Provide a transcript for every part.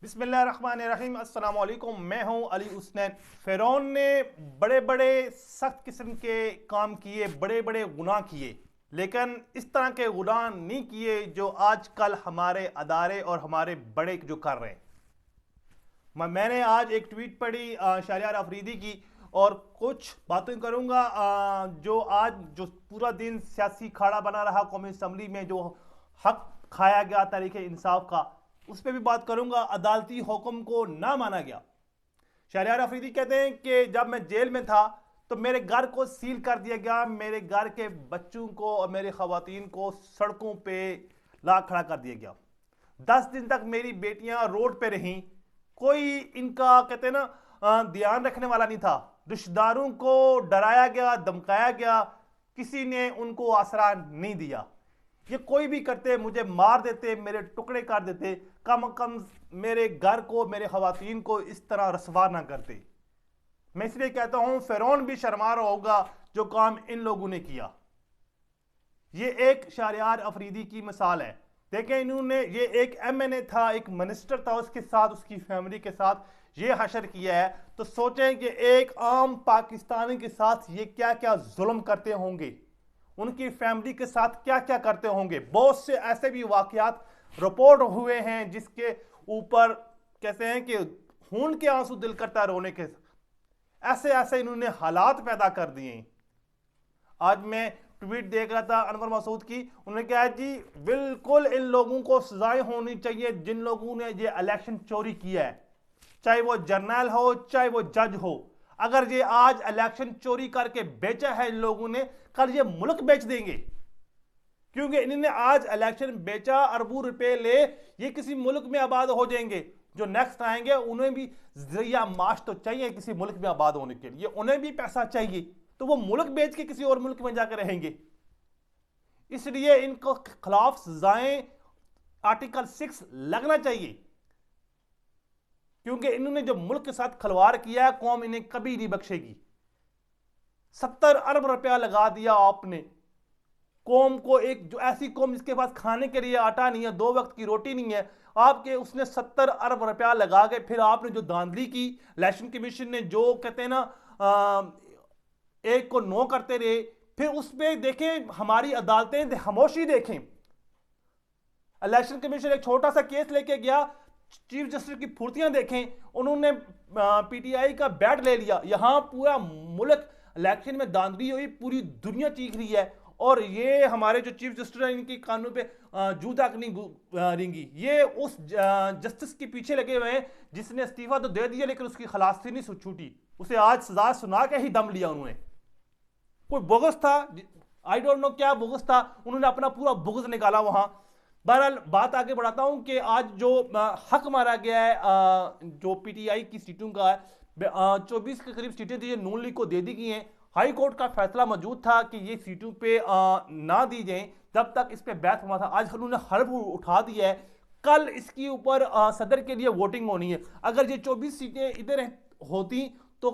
बिस्मिल्लाहिर्रहमानिर्रहीम अस्सलाम वालेकुम। मैं हूं अली उसनैन। फ़िरौन ने बड़े बड़े सख्त किस्म के काम किए, बड़े बड़े गुनाह किए, लेकिन इस तरह के गुनाह नहीं किए जो आजकल हमारे अदारे और हमारे बड़े जो कर रहे हैं। मैंने आज एक ट्वीट पढ़ी शहरयार अफरीदी की और कुछ बातें करूंगा जो आज जो पूरा दिन सियासी खाड़ा बना रहा कौमी असम्बली में, जो हक खाया गया तरीके इंसाफ का, उस पर भी बात करूंगा। अदालती हुक्म को ना माना गया। शहरयार अफरीदी कहते हैं कि जब मैं जेल में था तो मेरे घर को सील कर दिया गया, मेरे घर के बच्चों को और मेरी खवातीन को सड़कों पे ला खड़ा कर दिया गया। 10 दिन तक मेरी बेटियां रोड पे रहीं, कोई इनका कहते हैं ना ध्यान रखने वाला नहीं था। रिश्तेदारों को डराया गया, धमकाया गया, किसी ने उनको आसरा नहीं दिया। ये कोई भी करते, मुझे मार देते, मेरे टुकड़े कर देते, कम कम मेरे घर को, मेरे खवातीन को इस तरह रसवा ना करते। मैं इसलिए कहता हूं फ़िरौन भी शर्मा रहा होगा जो काम इन लोगों ने किया। ये एक शहरयार अफरीदी की मिसाल है। देखें, इन्होंने, ये एक MNA था, एक मिनिस्टर था, उसके साथ उसकी फैमिली के साथ ये हशर किया है, तो सोचें कि एक आम पाकिस्तानी के साथ ये क्या क्या जुल्म करते होंगे, उनकी फैमिली के साथ क्या क्या करते होंगे। बहुत से ऐसे भी वाकयात रिपोर्ट हुए हैं जिसके ऊपर कहते हैं कि खून के आंसू दिल करता रोने के। ऐसे ऐसे इन्होंने हालात पैदा कर दिए। आज मैं ट्वीट देख रहा था अनवर मसूद की, उन्होंने कहा जी बिल्कुल इन लोगों को सजाएं होनी चाहिए जिन लोगों ने ये इलेक्शन चोरी किया है, चाहे वो जर्नल हो चाहे वो जज हो। अगर ये आज इलेक्शन चोरी करके बेचा है इन लोगों ने, कल ये मुल्क बेच देंगे, क्योंकि इन्होंने आज इलेक्शन बेचा, अरबों रुपए ले, ये किसी मुल्क में आबाद हो जाएंगे। जो नेक्स्ट आएंगे उन्हें भी जरिया माश तो चाहिए किसी मुल्क में आबाद होने के लिए, उन्हें भी पैसा चाहिए, तो वो मुल्क बेच के किसी और मुल्क में जाकर रहेंगे। इसलिए इनको खिलाफ सजाएं आर्टिकल 6 लगना चाहिए, क्योंकि इन्होंने जो मुल्क के साथ खिलवाड़ किया है, कौम इन्हें कभी नहीं बख्शेगी। 70 अरब रुपया लगा दिया आपने कौम को, एक जो ऐसी कौम जिसके पास खाने के लिए आटा नहीं है, 2 वक्त की रोटी नहीं है, आपके उसने 70 अरब रुपया लगा के फिर आपने जो धांधली की, इलेक्शन कमीशन ने जो कहते हैं ना एक को नो करते रहे, फिर उस पर देखें हमारी अदालतें खामोशी देखें। इलेक्शन कमीशन एक छोटा सा केस लेके गया, चीफ जस्टिस की फुर्तियां देखें, उन्होंने PTI का बैट ले लिया। यहां पूरा मुल्क इलेक्शन में धांधली हुई, पूरी दुनिया चीख रही है, और ये हमारे जो चीफ जस्टिस हैं इनकी कानून पे जू तक नहीं रेंगी। ये उस जस्टिस के पीछे लगे हुए हैं जिसने इस्तीफा तो दे दिया लेकिन उसकी खलासी नहीं छूटी, उसे आज सजा सुना के ही दम लिया उन्होंने। कोई बुग़्ज़ था, आई डोंट नो क्या बुग़्ज़ था, उन्होंने अपना पूरा बुग़्ज़ निकाला वहां। बहरहाल बात आगे बढ़ाता हूं कि आज जो हक मारा गया है जो PTI की सीटों का है, 24 के करीब सीटें थी, नून लीग को दे दी गई हैं। हाई कोर्ट का फैसला मौजूद था कि ये सीटों पे ना दी जाएं, जब तक इस पे बहस हुआ था। आज उन्होंने हल्फ उठा दिया है, कल इसके ऊपर सदर के लिए वोटिंग होनी है। अगर ये 24 सीटें इधर होती तो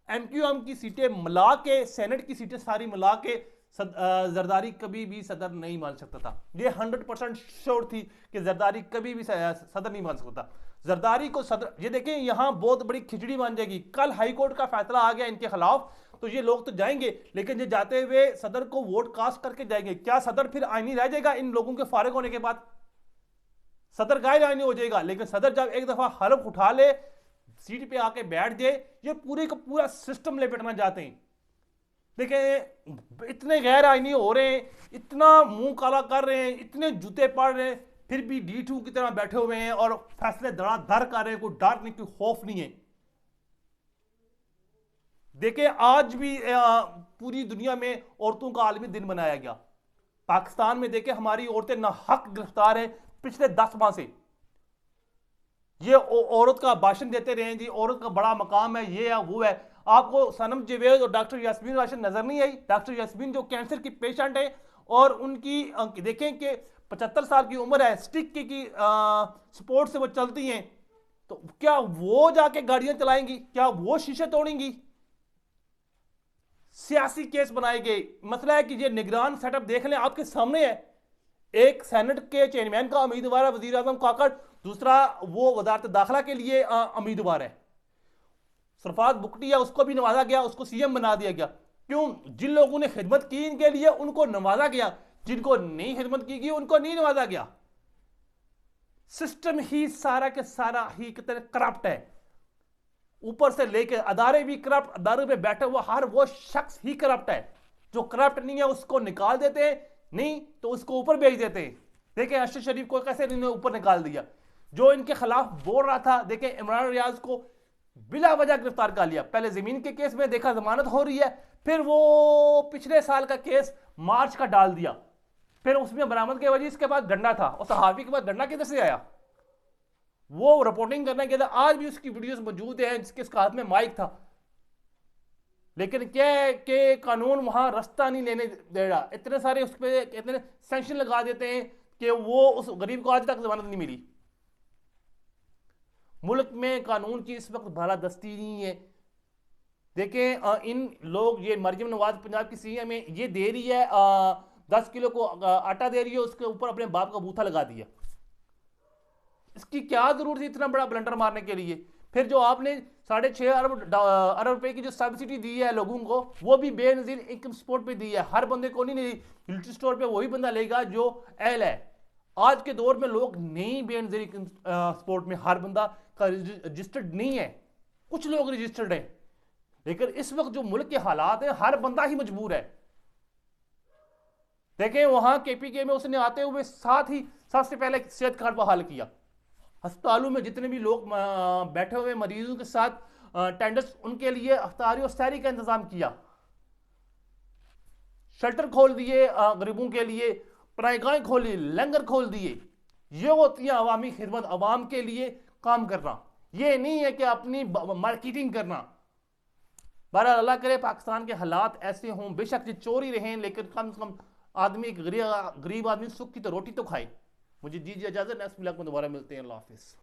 MQM की सीटें मिला के, सेनेट की सीटें सारी मिला के जरदारी कभी भी सदर नहीं मान सकता था। ये 100% श्योर थी कि जरदारी कभी भी सदर नहीं मान सकता। जरदारी को सदर, ये देखें यहां बहुत बड़ी खिचड़ी बन जाएगी। कल हाई कोर्ट का फैसला आ गया इनके खिलाफ, तो ये लोग तो जाएंगे, लेकिन ये जाते हुए सदर को वोट कास्ट करके जाएंगे। क्या सदर फिर आईनी रह जाएगा इन लोगों के फारिग होने के बाद? सदर गैर आईनी हो जाएगा। लेकिन सदर जब एक दफा हल्फ उठा ले, सीट पे आके बैठ जाए, ये पूरे का पूरा सिस्टम लेपेटना चाहते हैं। देखें इतने गैर आईनी हो रहे हैं, इतना मुंह काला कर रहे हैं, इतने जूते पड़ रहे हैं, फिर भी D2 की तरह बैठे हुए हैं और फैसले धड़ाधड़ कर रहे हैं। कोई डर नहीं, कोई खौफ नहीं है। देखें आज भी पूरी दुनिया में औरतों का आलमी दिन मनाया गया। पाकिस्तान में देखें हमारी औरतें नाहक गिरफ्तार हैं पिछले 10 माह से। ये औरत का भाषण देते रहे जी, औरत का बड़ा मकाम है, ये है वो है। आपको सनम जवेद और डॉक्टर यास्मीन राशिद नजर नहीं आई? डॉक्टर यास्मीन जो कैंसर की पेशेंट है और उनकी देखें कि 75 साल की उम्र है, स्टिक की सपोर्ट से वो चलती हैं, तो क्या वो जाके गाड़ियां चलाएंगी? क्या वो शीशे तोड़ेंगी? सियासी केस बनाए गए। मसला है कि ये निगरान सेटअप देख लें, आपके सामने है। एक सेनेट के चेयरमैन का उम्मीदवार है वजीर आजम काकड़, दूसरा वो वजारत दाखिला के लिए उम्मीदवार है। सरफराज बुकटिया, उसको भी नवाजा गया, उसको सीएम बना दिया गया। क्यों? जिन लोगों ने खिदमत की इनके लिए उनको नवाजा गया, जिनको नहीं खिदमत की गई उनको नहीं नवाजा गया। सिस्टम ही सारा के सारा ही कितने करप्ट है, ऊपर से लेकर अदारे भी करप्ट, अदारे पे बैठा हुआ हर वो शख्स ही करप्ट है। जो करप्ट नहीं है उसको निकाल देते हैं, नहीं तो उसको ऊपर भेज देते हैं। देखें अरशद शरीफ को कैसे इन्होंने ऊपर निकाल दिया। जो इनके खिलाफ बोल रहा था, देखें इमरान रियाज को बिला वजह गिरफ्तार कर लिया। पहले जमीन के केस में देखा जमानत हो रही है, फिर वो पिछले साल का केस मार्च का डाल दिया, फिर उसमें बरामद की वजह इसके बाद डंडा था, और सहाफी के बाद डंडा किधर से आया? वो रिपोर्टिंग करने के लिए आज भी उसकी वीडियोस मौजूद हैं जिसके उसके हाथ में माइक था, लेकिन क्या है कि कानून वहां रास्ता नहीं लेने दे रहा। इतने सारे उस पर इतने सैंक्शन लगा देते हैं कि वो उस गरीब को आज तक जमानत नहीं मिली। मुल्क में कानून की इस वक्त बालादस्ती नहीं है। देखें इन लोग, ये मरियम नवाज पंजाब की सीएम है, ये दे रही है 10 किलो को आटा दे रही है, उसके ऊपर अपने बाप का बूथा लगा दिया। इसकी क्या जरूरत थी इतना बड़ा ब्लंडर मारने के लिए? फिर जो आपने 6.5 अरब रुपए की जो सब्सिडी दी है लोगों को, वो भी बेनजीर इनकम सपोर्ट पे दी है। हर बंदे को नहीं दी, लिटल स्टोर पे वही बंदा लेगा जो एल है। आज के दौर में लोग नहीं बेनजीर इनकम सपोर्ट में, हर बंदा का रजिस्टर्ड नहीं है, कुछ लोग रजिस्टर्ड है। लेकिन इस वक्त जो मुल्क के हालात है, हर बंदा ही मजबूर है। देखें वहां केपीके में उसने आते हुए साथ ही सबसे पहले सेहत कार्ड बहाल किया। अस्पतालों में जितने भी लोग बैठे हुए मरीजों के साथ टेंडर्स, उनके लिए अफ्तारी और सहरी का इंतजाम किया। शेल्टर खोल दिए गरीबों के लिए, पनाहगाहें खोली, लंगर खोल दिए। ये होती है अवामी खिदमत, अवाम के लिए काम करना। ये नहीं है कि अपनी मार्केटिंग करना। बहरहाल अल्लाह करे पाकिस्तान के हालात ऐसे हों, बेशक ये चोरी रहें, लेकिन कम से कम आदमी, गरीब आदमी सुख की तो रोटी तो खाए। मुझे दीजिए इजाजत, नेक्स्ट व्लॉग में दोबारा मिलते हैं। अल्लाह हाफिज़।